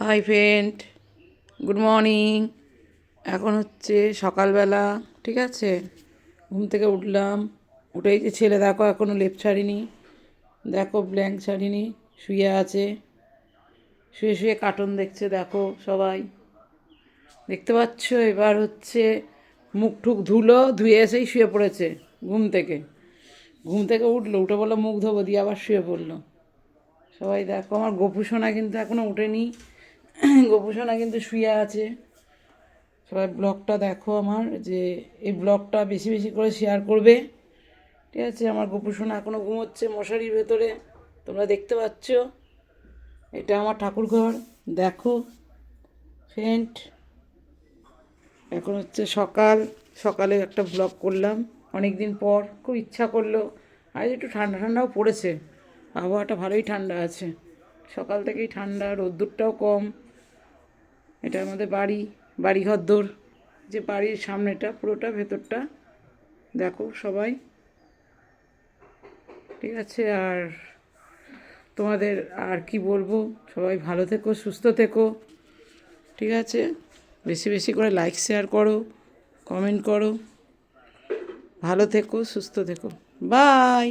Hi friend, good morning. এখন হচ্ছে সকালবেলা, ঠিক আছে। ঘুম থেকে উঠলাম, উঠেই যে ছেলে দেখো এখনও লেপ ছাড়িনি, দেখো ব্ল্যাঙ্ক ছাড়িনি, শুয়ে আছে, শুয়ে শুয়ে কার্টুন দেখছে, দেখো সবাই দেখতে পাচ্ছ। এবার হচ্ছে মুখ টুক ধুলো, ধুয়ে এসেই শুয়ে পড়েছে ঘুম থেকে উঠলো, উঠে বললো মুখ ধোবো, দিয়ে আবার শুয়ে পড়লো। সবাই দেখো, আমার গোপুসোনা কিন্তু এখনও ওঠেনি, গোপুসোনা কিন্তু শুয়ে আছে। সবাই ব্লগটা দেখো আমার, যে এই ব্লগটা বেশি বেশি করে শেয়ার করবে, ঠিক আছে। আমার গোপুসোনা এখনও ঘুমোচ্ছে মশারির ভেতরে, তোমরা দেখতে পাচ্ছ। এটা আমার ঠাকুর ঘর, দেখো ফ্রেন্ড। এখন হচ্ছে সকালে একটা ব্লগ করলাম, অনেক দিন পর খুব ইচ্ছা করলো। আর একটু ঠান্ডা ঠান্ডাও পড়েছে, আবহাওয়াটা ভালোই ঠান্ডা আছে, সকাল থেকেই ঠান্ডা, রোদ্দুরটাও কম। এটা আমাদের বাড়িঘর দোর, যে বাড়ির সামনেটা পুরোটা, ভেতরটা দেখো সবাই, ঠিক আছে। আর তোমাদের আর কি বলবো, সবাই ভালো থেকো, সুস্থ থেকো, ঠিক আছে। বেশি বেশি করে লাইক শেয়ার করো, কমেন্ট করো, ভালো থেকো, সুস্থ থেকো, বাই।